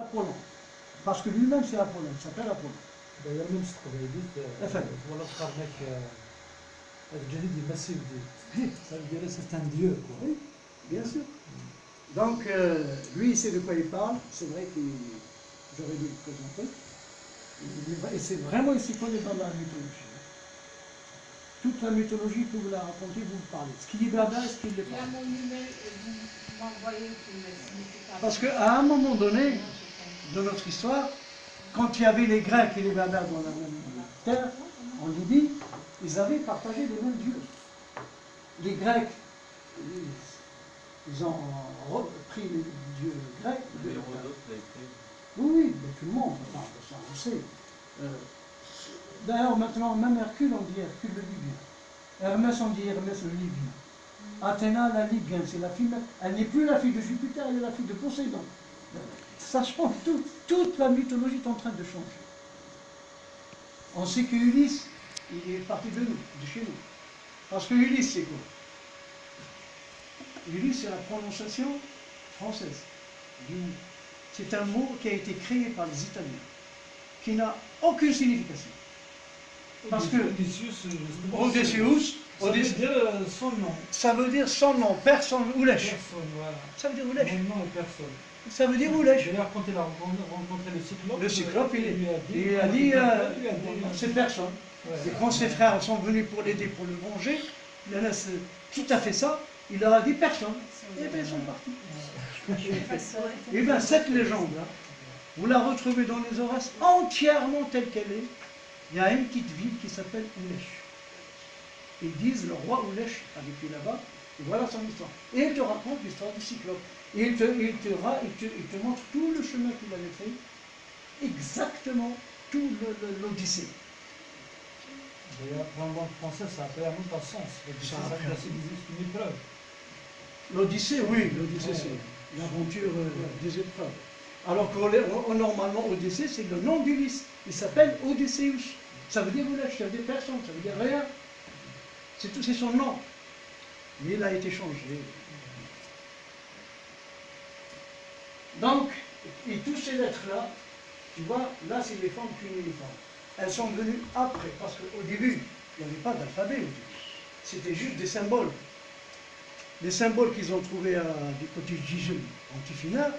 Apollon. Parce que lui-même c'est Apollon, il s'appelle Apollon. D'ailleurs, même si tu as dit, voilà, ça veut dire c'est un dieu. Quoi. Oui, bien sûr. Donc, lui, il sait de quoi il parle. C'est vrai que j'aurais dû le présenter. Et c'est vraiment, il s'y connaît dans la mythologie. Toute la mythologie que vous la racontez, vous parlez. Ce qui est berbère, ce qui ne l'est pas. Parce qu'à un moment donné de notre histoire, quand il y avait les Grecs et les Berbères dans la même terre, en Libye, ils avaient partagé les mêmes dieux. Les Grecs, ils ont repris les dieux grecs. Oui, mais tout le monde, enfin, ça on sait. D'ailleurs, maintenant, même Hercule, on dit Hercule le Libyen. Hermès, on dit Hermès le Libyen. Athéna, la Libyenne, c'est la fille, elle n'est plus la fille de Jupiter, elle est la fille de Poséidon. Ça change tout, toute la mythologie est en train de changer. On sait que Ulysse, il est parti de nous, de chez nous. Parce que Ulysse, c'est quoi? Ulysse, c'est la prononciation française. C'est un mot qui a été créé par les Italiens, qui n'a aucune signification. Parce que Odysseus, ça veut dire son nom. Ça veut dire son nom, personne, Oulèche. Voilà. Ça veut dire Oulèche. Mon nom est personne. Ça veut dire Oulèche. D'ailleurs, quand il a rencontré le Cyclope, il a dit c'est personne. Ouais. Et quand ses frères sont venus pour l'aider, pour le venger, il a laissé tout à fait ça, il leur a dit personne. Et bien ils sont partis. Et bien cette légende-là, vous la retrouvez dans les Horaces entièrement telle qu'elle est. Il y a une petite ville qui s'appelle Oulèche. Ils disent le roi Oulèche a vécu là-bas, et voilà son histoire. Et il te raconte l'histoire du Cyclope. Et il te montre tout le chemin qu'il avait fait, exactement tout l'Odyssée. D'ailleurs, dans le langue française, ça a apparemment pas de sens. C'est une épreuve. L'Odyssée, oui, l'Odyssée, c'est l'aventure des épreuves. Alors que normalement, Odyssée, c'est le nom d'Ulysse. Il s'appelle Odysseus. Ça veut dire Oulèche, ça veut dire personne, ça veut dire rien. C'est tout, c'est son nom. Mais il a été changé. Donc, et toutes ces lettres-là, tu vois, là c'est les formes cuneiformes. Elles sont venues après, parce qu'au début, il n'y avait pas d'alphabet au début. C'était juste des symboles. Les symboles qu'ils ont trouvés du côté de Gigel, en Tifinagh,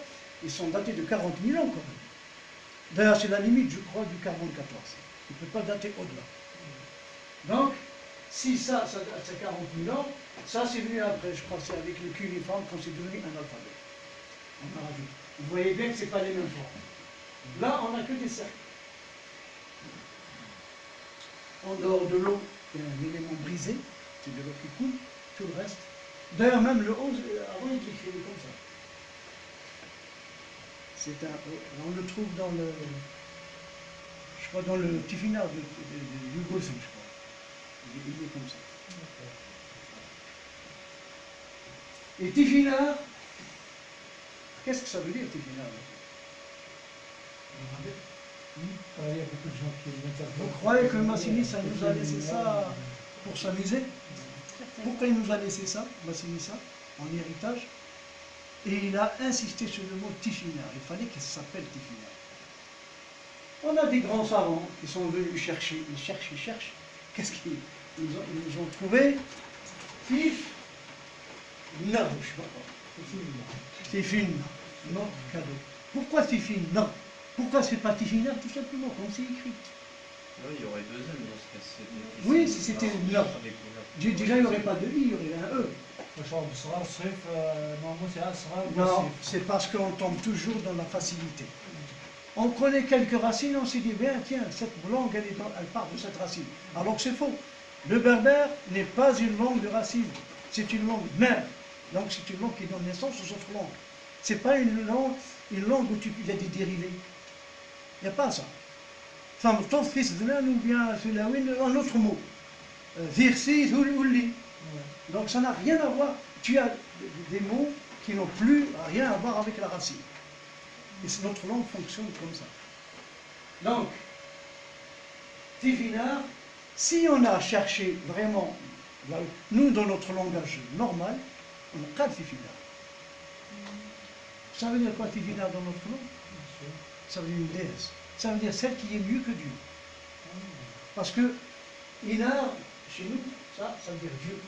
ils sont datés de 40 000 ans quand même. D'ailleurs, c'est la limite, je crois, du carbone 14. Il ne peut pas dater au-delà. Donc, si ça c'est 40 000 ans, ça c'est venu après, je crois, c'est avec le cunéiforme quand c'est devenu un alphabet. On a rajouté. Vous voyez bien que ce n'est pas les mêmes formes. Là, on n'a que des cercles. En dehors de l'eau, il y a un élément brisé, c'est de l'eau qui coule, tout le reste. D'ailleurs, même le 11, avant, il écrivait comme ça. On le trouve dans le, je crois, dans le Tifinagh de Yugoslavie, je crois. Il est comme ça. Et Tifinagh, qu'est-ce que ça veut dire Tifinagh? Il y a beaucoup de gens qui l'interprètent. Vous croyez que Massini, ça nous a laissé ça pour s'amuser? Pourquoi il nous a laissé ça, Massini, ça, en héritage? Et il a insisté sur le mot Tifinagh. Il fallait qu'il s'appelle Tifinagh. On a des grands savants qui sont venus chercher, ils cherchent. Qu'est-ce qu'ils nous ont trouvé? Tifina, je ne sais pas quoi. Tifina, non, cadeau. Pourquoi Tifina? Pourquoi c'est pas Tifinagh? Tout simplement, comme c'est écrit. Oui, il y aurait deux M dans ce cas. Oui, si c'était là. Déjà, il n'y aurait pas de I, il y aurait un E. Non, c'est parce qu'on tombe toujours dans la facilité. On connaît quelques racines, on s'est dit, bien, tiens, cette langue, elle part de cette racine. Alors que c'est faux. Le berbère n'est pas une langue de racine, c'est une langue mère. Donc c'est une langue qui donne naissance aux autres langues. Ce n'est pas une langue où il y a des dérivés. Il n'y a pas ça. Ton fils de l'un ou bien un autre mot. Virsi, Hulli. Donc ça n'a rien à voir. Tu as des mots qui n'ont plus rien à voir avec la racine. Et notre langue fonctionne comme ça. Donc, Tifinagh, si on a cherché vraiment, nous dans notre langage normal, on n'a pas de Tifinagh. Ça veut dire quoi Tifinagh dans notre langue? ça veut dire une déesse. Ça veut dire celle qui est mieux que Dieu. Parce que Inar, chez nous, ça veut dire Dieu.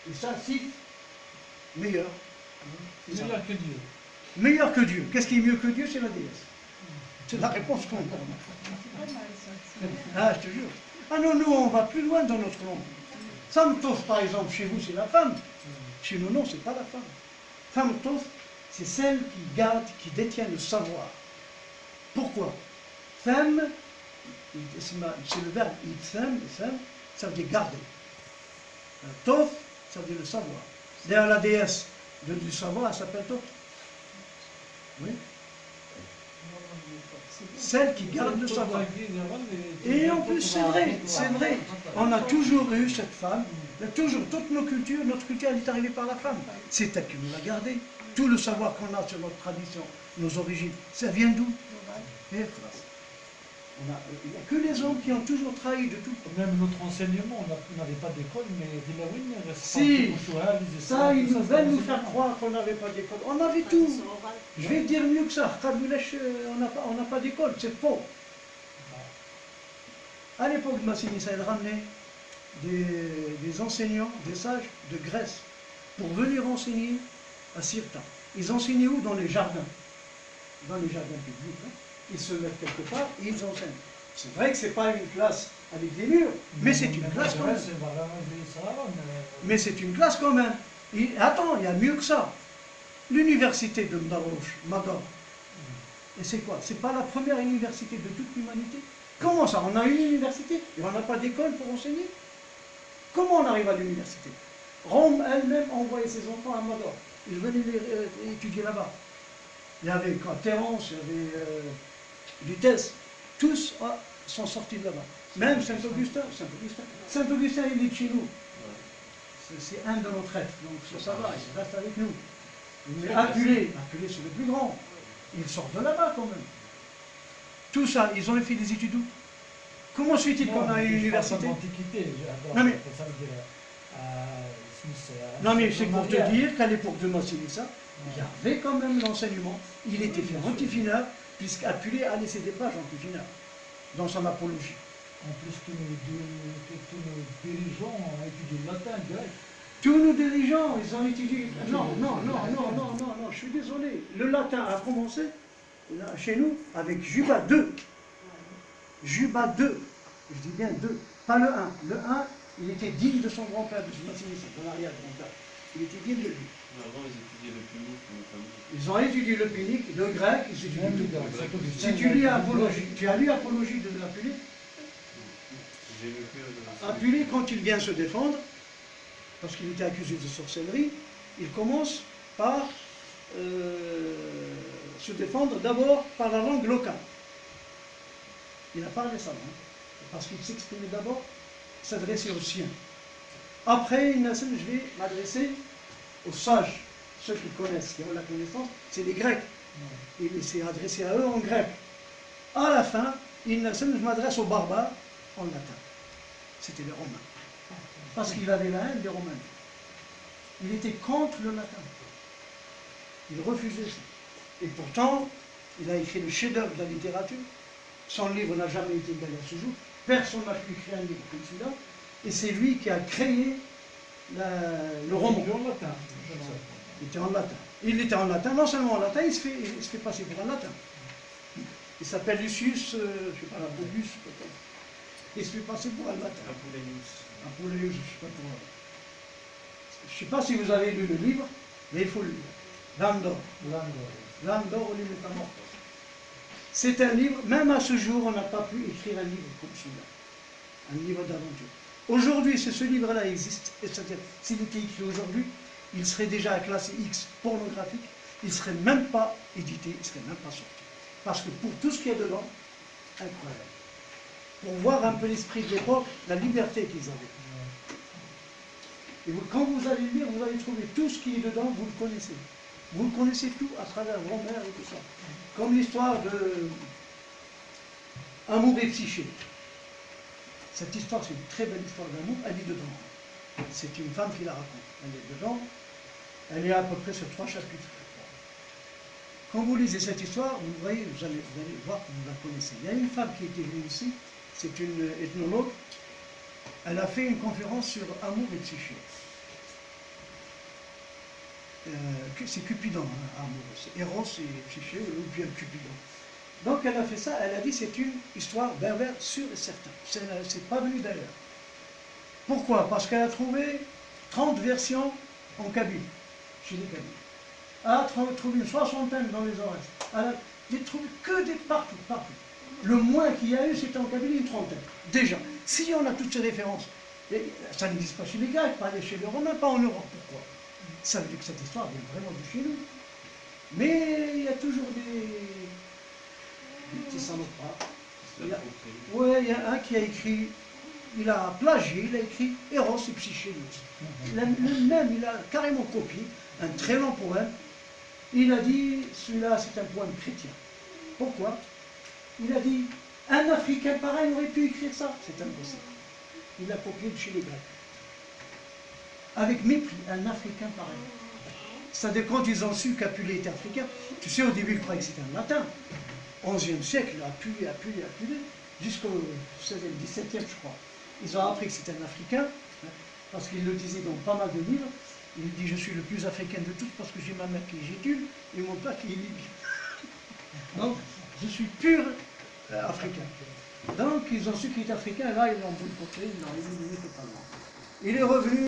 Et ça, Sif, meilleur. C'est ça. Meilleur que Dieu. Meilleur que Dieu. Qu'est-ce qui est mieux que Dieu? C'est la déesse. C'est la réponse qu'on donne. Ah, je te jure. Ah non, nous, on va plus loin dans notre langue. Samtof, par exemple, chez vous, c'est la femme. Chez nous, non, c'est pas la femme. Samtof, c'est celle qui garde, qui détient le savoir. Pourquoi? Femme, c'est le verbe itsem, ça veut dire garder. Tof, ça veut dire le savoir. D'ailleurs, la déesse du savoir, elle s'appelle Tof. Oui. Celle qui garde le savoir. Et en plus, c'est vrai, on a toujours eu cette femme, toujours, toute nos cultures, notre culture, elle est arrivée par la femme. C'est elle qui nous l'a gardée. Tout le savoir qu'on a sur notre tradition, nos origines, ça vient d'où? Il n'y a que les hommes qui ont toujours trahi de tout. Même notre enseignement, on n'avait pas d'école, mais si, ça, ils veulent nous faire croire qu'on n'avait pas d'école. On avait tout. Je vais dire mieux que ça. On n'a pas d'école, c'est faux. À l'époque de Massinissa, elle ramenait des enseignants, des sages de Grèce pour venir enseigner à Sirta. Ils enseignaient où? Dans les jardins. Dans les jardins publics. Hein. Ils se mettent quelque part et ils enseignent. C'est vrai que ce n'est pas une classe avec des murs, mais c'est une classe quand même. Mais c'est une classe quand même. Et attends, il y a mieux que ça. L'université de Madaroche, et c'est quoi? C'est pas la première université de toute l'humanité. Comment ça? On a une université et on n'a pas d'école pour enseigner? Comment on arrive à l'université? Rome elle-même envoyait ses enfants à Mador. Ils venaient étudier là-bas. Il y avait quoi? Terence, il y avait Lutèce. Tous sont sortis de là-bas. Même Saint-Augustin. Saint-Augustin, il est de chez nous. C'est un de nos traîtres. Donc ça va, il reste avec nous. Mais Apulé, c'est le plus grand. Il sort de là-bas quand même. Tout ça, ils ont fait des études où? Comment se fait-il qu'on a une université? Non mais c'est pour te dire qu'à l'époque de Massinissa, il y avait quand même l'enseignement. Il était fait antifineur, puisqu'Apulé a laissé des pages antifineur dans son apologie. En plus, tous nos dirigeants ont étudié le latin, grec. Tous nos dirigeants, ils ont étudié... Non, je suis désolé. Le latin a commencé là, chez nous avec Juba II. Juba II. Je dis bien 2, pas le 1. Le 1, il était digne de son grand-père, de son Massinissa, son arrière-grand-père. Il était digne de lui. Avant, ils étudiaient le punique, notamment. Ils ont étudié le punique, le grec, ils étudient le grec. Si tu lis Apologie, tu as lu Apologie de la punique? J'ai lu que... Apulé, quand il vient se défendre, parce qu'il était accusé de sorcellerie, il commence par se défendre d'abord par la langue locale. Il a parlé sa langue, parce qu'il s'exprimait d'abord, s'adresser aux siens. Après, je vais m'adresser aux sages, ceux qui connaissent, qui ont la connaissance, c'est les Grecs. Et il s'est adressé à eux en grec. À la fin, je m'adresse aux barbares en latin. C'était les Romains. Parce qu'il avait la haine des Romains. Il était contre le latin. Il refusait ça. Et pourtant, il a écrit le chef-d'œuvre de la littérature. Son livre n'a jamais été égalé à ce jour. Personne n'a pu écrire un livre comme celui-là. Et c'est lui qui a créé le roman. Il était en latin. Il était en latin, non seulement en latin, il se fait passer pour un latin. Il s'appelle Lucius, je ne sais pas, Apuleius peut-être. Il se fait passer pour un latin. Apuleius, je ne sais pas si vous avez lu le livre, mais il faut le lire. L'âme d'or. L'âme d'or au livre métamorphose. C'est un livre, même à ce jour, on n'a pas pu écrire un livre comme celui-là. Un livre d'aventure. Aujourd'hui, si ce livre-là existe, c'est-à-dire s'il était écrit aujourd'hui, il serait déjà à classe X pornographique, il ne serait même pas édité, il ne serait même pas sorti. Parce que pour tout ce qui est dedans, incroyable. Pour voir un peu l'esprit de l'époque, la liberté qu'ils avaient. Et quand vous allez lire, vous allez trouver tout ce qui est dedans, vous le connaissez. Vous le connaissez tout à travers Homère et tout ça. Comme l'histoire de Amour et Psyché. Cette histoire, c'est une très belle histoire d'amour, elle est dedans. C'est une femme qui la raconte. Elle est dedans, elle est à peu près sur 3 chapitres. quand vous lisez cette histoire, vous allez voir que vous la connaissez. Il y a une femme qui était venue ici, c'est une ethnologue, elle a fait une conférence sur amour et psyché. C'est Cupidon, hein, amour, c'est Eros et psyché, ou bien Cupidon. Donc elle a fait ça, elle a dit c'est une histoire berbère sûre et certaine. C'est pas venu d'ailleurs. Pourquoi? Parce qu'elle a trouvé 30 versions en kabyle, chez les Kabyles. Elle a trouvé une soixantaine dans les oreilles. Elle a trouvé que des partout. Le moins qu'il y a eu, c'était en Kabylie, une trentaine. Déjà, si on a toutes ces références, et ça n'existe pas chez les Grecs, pas chez les Romains, pas en Europe. Pourquoi? Ça veut dire que cette histoire vient vraiment de chez nous. Mais il y a toujours des petits salopards. Oui, il y a un qui a écrit, il a plagié, il a écrit Eros et Psyché. Il a carrément copié un très long poème. Il a dit, celui-là c'est un poème chrétien. Pourquoi? Il a dit, un Africain pareil aurait pu écrire ça. C'est impossible. Il a copié de chez les Grecs. Avec mépris, un Africain pareil. C'est-à-dire quand ils ont su qu'Apulée était africain, tu sais au début ils croyaient que c'était un latin. 11e siècle, Apulée, jusqu'au 16e, 17e je crois. Ils ont appris que c'était un Africain, hein, parce qu'il le disait dans pas mal de livres. Il dit, je suis le plus africain de tous parce que j'ai ma mère qui est gétule et mon père qui est libyen. Donc, je suis pur africain. Donc, ils ont su qu'il était africain, et là, ils l'ont boycotté, ils l'ont éliminé totalement. Il est revenu.